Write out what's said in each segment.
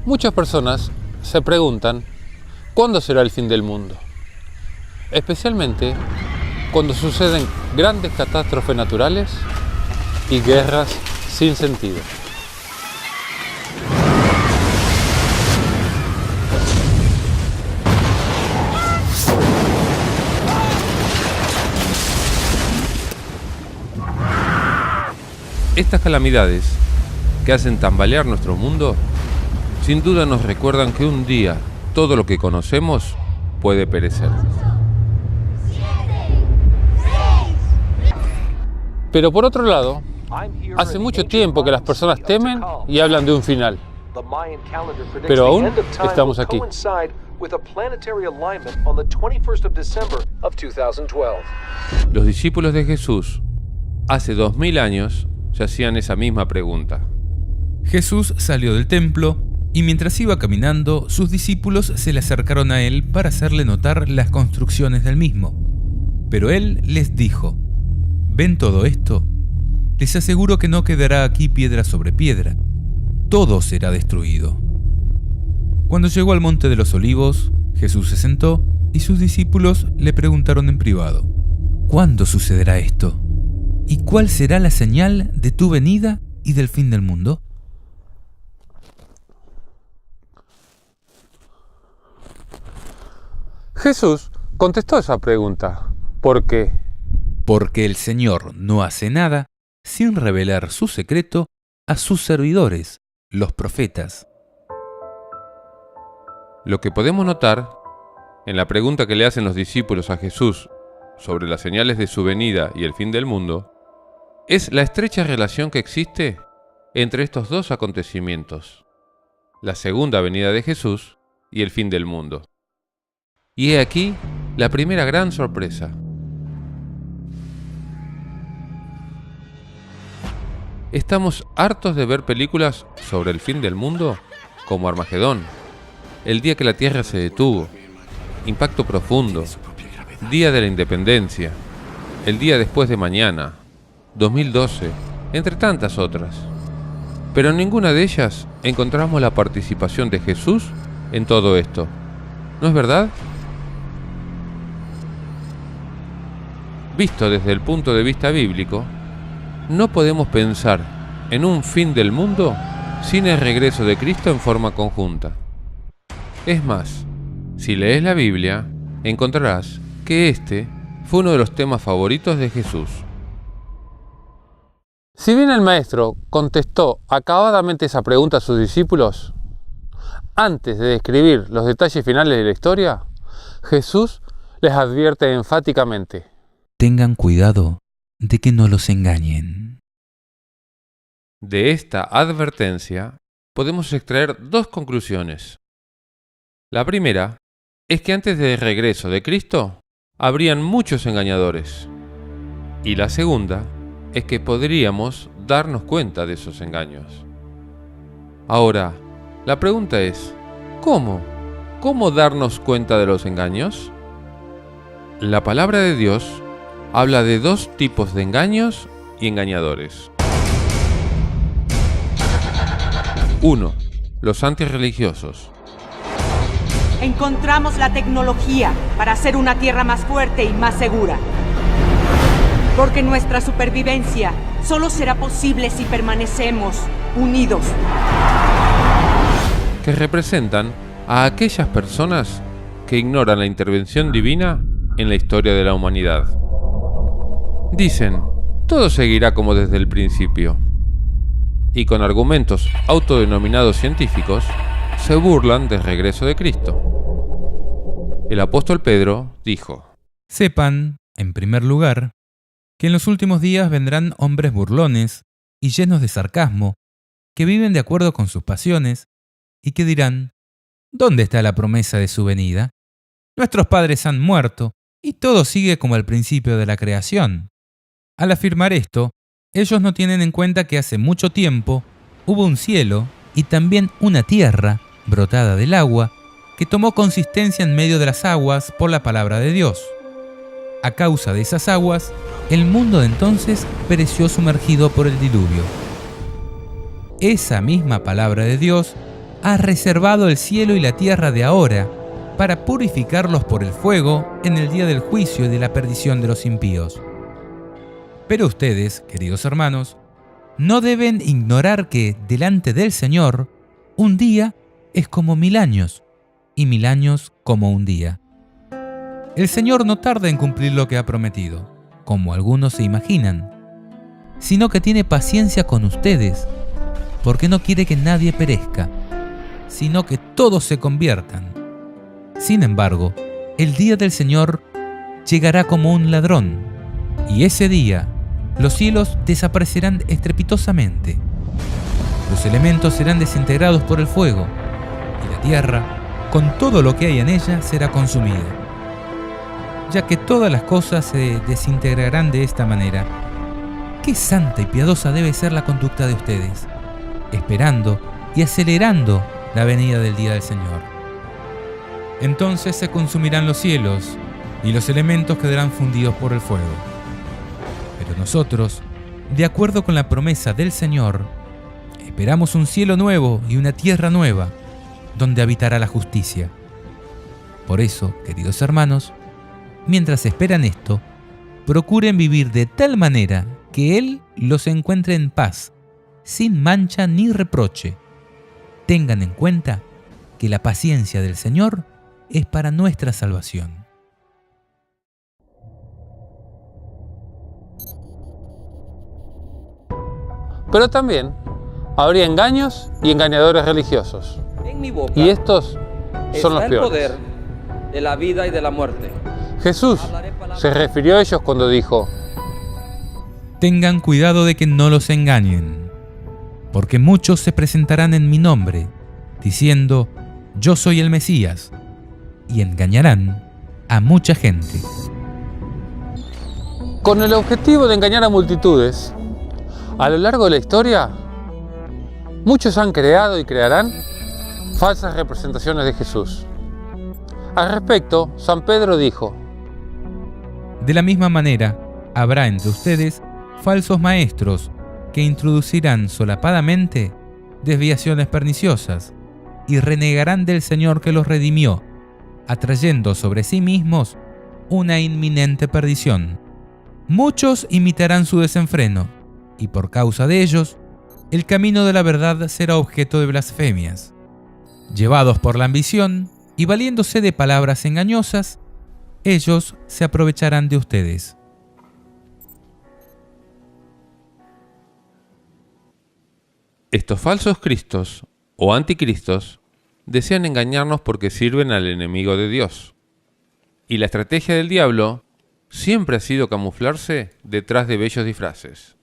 Muchas personas se preguntan ¿cuándo será el fin del mundo? Especialmente cuando suceden grandes catástrofes naturales y guerras sin sentido. Estas calamidades que hacen tambalear nuestro mundo, sin duda nos recuerdan que un día todo lo que conocemos puede perecer. Pero por otro lado, hace mucho tiempo que las personas temen y hablan de un final. Pero aún estamos aquí. Los discípulos de Jesús, hace 2000 años, se hacían esa misma pregunta. Jesús salió del templo y mientras iba caminando, sus discípulos se le acercaron a él para hacerle notar las construcciones del mismo. Pero él les dijo: ¿ven todo esto? Les aseguro que no quedará aquí piedra sobre piedra. Todo será destruido. Cuando llegó al monte de los olivos, Jesús se sentó y sus discípulos le preguntaron en privado: ¿cuándo sucederá esto? ¿Y cuál será la señal de tu venida y del fin del mundo? Jesús contestó esa pregunta. ¿Por qué? Porque el Señor no hace nada sin revelar su secreto a sus servidores, los profetas. Lo que podemos notar en la pregunta que le hacen los discípulos a Jesús sobre las señales de su venida y el fin del mundo es la estrecha relación que existe entre estos dos acontecimientos, la segunda venida de Jesús y el fin del mundo. Y he aquí la primera gran sorpresa. Estamos hartos de ver películas sobre el fin del mundo, como Armagedón, El día que la Tierra se detuvo, Impacto Profundo, Día de la Independencia, El día después de mañana, 2012, entre tantas otras. Pero en ninguna de ellas encontramos la participación de Jesús en todo esto. ¿No es verdad? Visto desde el punto de vista bíblico, no podemos pensar en un fin del mundo sin el regreso de Cristo en forma conjunta. Es más, si lees la Biblia, encontrarás que este fue uno de los temas favoritos de Jesús. Si bien el Maestro contestó acabadamente esa pregunta a sus discípulos, antes de describir los detalles finales de la historia, Jesús les advierte enfáticamente: tengan cuidado de que no los engañen. De esta advertencia podemos extraer dos conclusiones. La primera es que antes del regreso de Cristo habrían muchos engañadores. Y la segunda es que podríamos darnos cuenta de esos engaños. Ahora, la pregunta es, ¿cómo? ¿Cómo darnos cuenta de los engaños? La palabra de Dios habla de dos tipos de engaños y engañadores. 1. Los antirreligiosos. Encontramos la tecnología para hacer una tierra más fuerte y más segura. Porque nuestra supervivencia solo será posible si permanecemos unidos. Que representan a aquellas personas que ignoran la intervención divina en la historia de la humanidad. Dicen, todo seguirá como desde el principio. Y con argumentos autodenominados científicos, se burlan del regreso de Cristo. El apóstol Pedro dijo: sepan, en primer lugar, que en los últimos días vendrán hombres burlones y llenos de sarcasmo, que viven de acuerdo con sus pasiones, y que dirán: ¿dónde está la promesa de su venida? Nuestros padres han muerto, y todo sigue como al principio de la creación. Al afirmar esto, ellos no tienen en cuenta que hace mucho tiempo hubo un cielo y también una tierra brotada del agua que tomó consistencia en medio de las aguas por la palabra de Dios. A causa de esas aguas, el mundo de entonces pereció sumergido por el diluvio. Esa misma palabra de Dios ha reservado el cielo y la tierra de ahora para purificarlos por el fuego en el día del juicio y de la perdición de los impíos. Pero ustedes, queridos hermanos, no deben ignorar que delante del Señor un día es como 1000 años y 1000 años como un día. El Señor no tarda en cumplir lo que ha prometido, como algunos se imaginan, sino que tiene paciencia con ustedes, porque no quiere que nadie perezca, sino que todos se conviertan. Sin embargo, el día del Señor llegará como un ladrón, y ese día los cielos desaparecerán estrepitosamente. Los elementos serán desintegrados por el fuego, y la tierra, con todo lo que hay en ella, será consumida. Ya que todas las cosas se desintegrarán de esta manera, qué santa y piadosa debe ser la conducta de ustedes, esperando y acelerando la venida del día del Señor. Entonces se consumirán los cielos, y los elementos quedarán fundidos por el fuego. Pero nosotros, de acuerdo con la promesa del Señor, esperamos un cielo nuevo y una tierra nueva, donde habitará la justicia. Por eso, queridos hermanos, mientras esperan esto, procuren vivir de tal manera que Él los encuentre en paz, sin mancha ni reproche. Tengan en cuenta que la paciencia del Señor es para nuestra salvación. Pero también habría engaños y engañadores religiosos. En mi boca Y estos son los está el peores. poder de la vida y de la muerte. Jesús se refirió a ellos cuando dijo: Tengan cuidado de que no los engañen, porque muchos se presentarán en mi nombre, diciendo, yo soy el Mesías, y engañarán a mucha gente. con el objetivo de engañar a multitudes, a lo largo de la historia, muchos han creado y crearán falsas representaciones de Jesús. Al respecto, San Pedro dijo: De la misma manera, habrá entre ustedes falsos maestros que introducirán solapadamente desviaciones perniciosas y renegarán del Señor que los redimió, atrayendo sobre sí mismos una inminente perdición. Muchos imitarán su desenfreno, y por causa de ellos, el camino de la verdad será objeto de blasfemias. Llevados por la ambición y valiéndose de palabras engañosas, ellos se aprovecharán de ustedes. Estos falsos cristos o anticristos desean engañarnos porque sirven al enemigo de Dios. Y la estrategia del diablo siempre ha sido camuflarse detrás de bellos disfraces.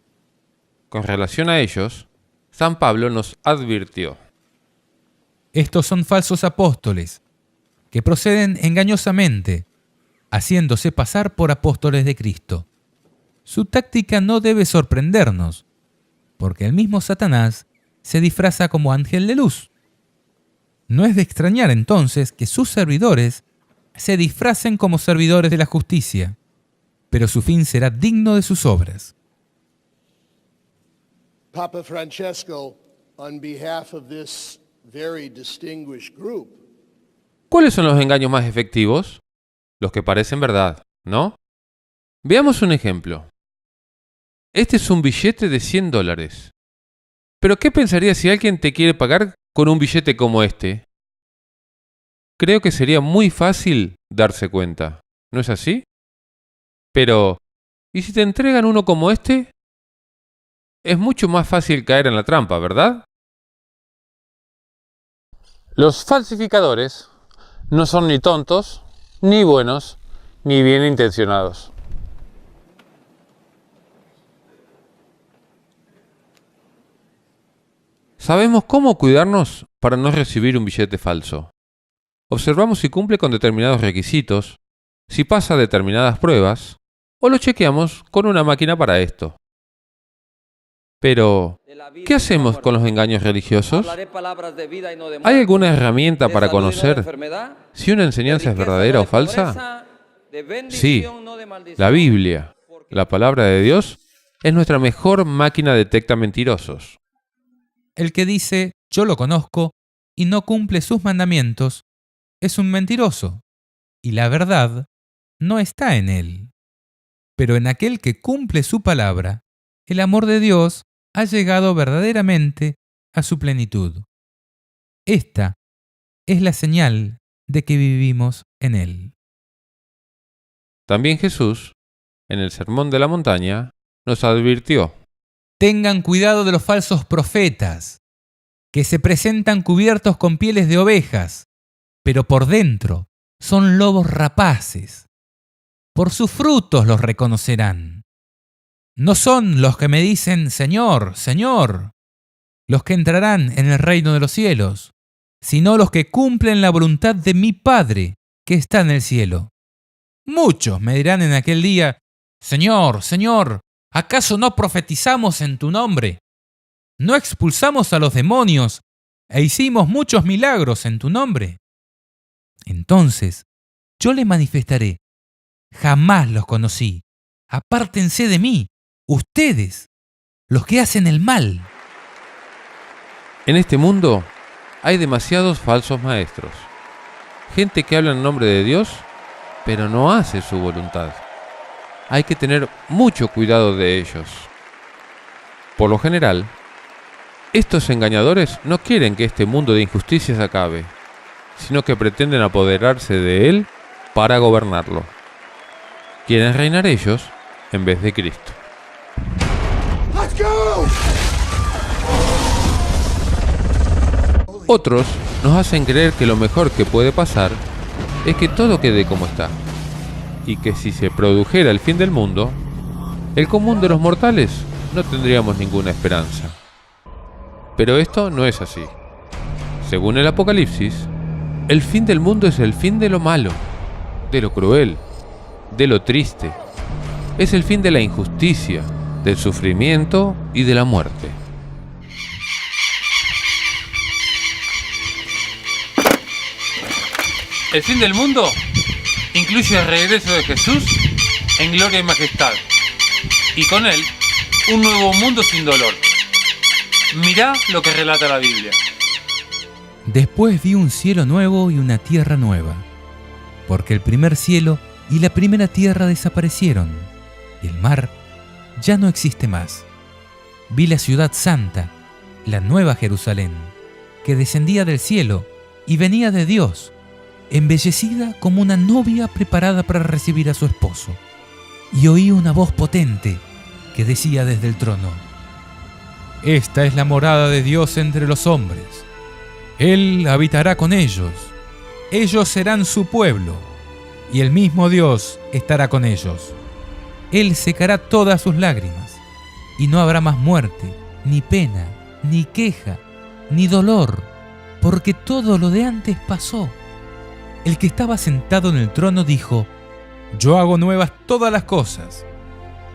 Con relación a ellos, San Pablo nos advirtió: Estos son falsos apóstoles, que proceden engañosamente, haciéndose pasar por apóstoles de Cristo. Su táctica no debe sorprendernos, porque el mismo Satanás se disfraza como ángel de luz. No es de extrañar entonces que sus servidores se disfracen como servidores de la justicia, pero su fin será digno de sus obras. Papa Francesco, on behalf of this very distinguished group, ¿cuáles son los engaños más efectivos? Los que parecen verdad, ¿no? Veamos un ejemplo. Este es un billete de $100. ¿Pero qué pensarías si alguien te quiere pagar con un billete como este? Creo que sería muy fácil darse cuenta, ¿no es así? Pero, ¿y si te entregan uno como este? Es mucho más fácil caer en la trampa, ¿verdad? Los falsificadores no son ni tontos, ni buenos, ni bien intencionados. Sabemos cómo cuidarnos para no recibir un billete falso. Observamos si cumple con determinados requisitos, si pasa determinadas pruebas, o lo chequeamos con una máquina para esto. Pero, ¿qué hacemos con los engaños religiosos? ¿Hay alguna herramienta para conocer si una enseñanza es verdadera o falsa? Sí, la Biblia, la palabra de Dios, es nuestra mejor máquina detecta mentirosos. El que dice, yo lo conozco, y no cumple sus mandamientos, es un mentiroso, y la verdad no está en él. Pero en aquel que cumple su palabra, el amor de Dios ha llegado verdaderamente a su plenitud. Esta es la señal de que vivimos en él. También Jesús, en el Sermón de la Montaña, nos advirtió: Tengan cuidado de los falsos profetas, que se presentan cubiertos con pieles de ovejas, pero por dentro son lobos rapaces. Por sus frutos los reconocerán. No son los que me dicen Señor, Señor, los que entrarán en el reino de los cielos, sino los que cumplen la voluntad de mi Padre que está en el cielo. Muchos me dirán en aquel día: Señor, Señor, ¿acaso no profetizamos en tu nombre? ¿No expulsamos a los demonios e hicimos muchos milagros en tu nombre? Entonces yo les manifestaré: jamás los conocí. Apártense de mí, ustedes, los que hacen el mal. En este mundo hay demasiados falsos maestros. Gente que habla en nombre de Dios, pero no hace su voluntad. Hay que tener mucho cuidado de ellos. Por lo general, estos engañadores no quieren que este mundo de injusticias acabe, sino que pretenden apoderarse de él para gobernarlo. Quieren reinar ellos en vez de Cristo. Let's go! Otros nos hacen creer que lo mejor que puede pasar es que todo quede como está, y que si se produjera el fin del mundo, el común de los mortales no tendríamos ninguna esperanza. Pero esto no es así. Según el Apocalipsis, el fin del mundo es el fin de lo malo, de lo cruel, de lo triste. Es el fin de la injusticia, del sufrimiento y de la muerte. El fin del mundo incluye el regreso de Jesús en gloria y majestad, y con él un nuevo mundo sin dolor. Mirá lo que relata la Biblia. Después vi un cielo nuevo y una tierra nueva, porque el primer cielo y la primera tierra desaparecieron, y el mar ya no existe más. Vi la ciudad santa, la nueva Jerusalén, que descendía del cielo y venía de Dios, embellecida como una novia preparada para recibir a su esposo. Y oí una voz potente que decía desde el trono: Esta es la morada de Dios entre los hombres. Él habitará con ellos. Ellos serán su pueblo, y el mismo Dios estará con ellos. Él secará todas sus lágrimas, y no habrá más muerte, ni pena, ni queja, ni dolor, porque todo lo de antes pasó. El que estaba sentado en el trono dijo: Yo hago nuevas todas las cosas.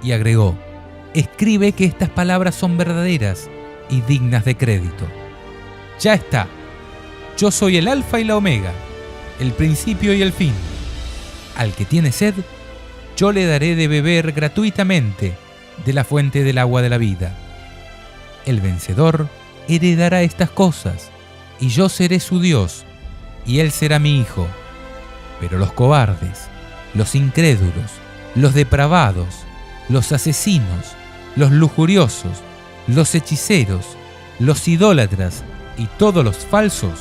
Y agregó: Escribe que estas palabras son verdaderas y dignas de crédito. Ya está. Yo soy el Alfa y la Omega, el principio y el fin. Al que tiene sed, yo le daré de beber gratuitamente de la fuente del agua de la vida. El vencedor heredará estas cosas, y yo seré su Dios, y él será mi hijo. Pero los cobardes, los incrédulos, los depravados, los asesinos, los lujuriosos, los hechiceros, los idólatras y todos los falsos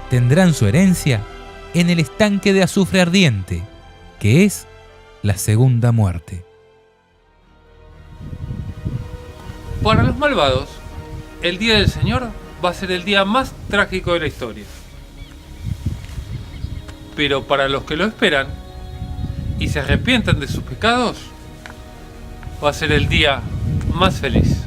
tendrán su herencia en el estanque de azufre ardiente, que es la segunda muerte. Para los malvados, el día del Señor va a ser el día más trágico de la historia. Pero para los que lo esperan y se arrepientan de sus pecados, va a ser el día más feliz.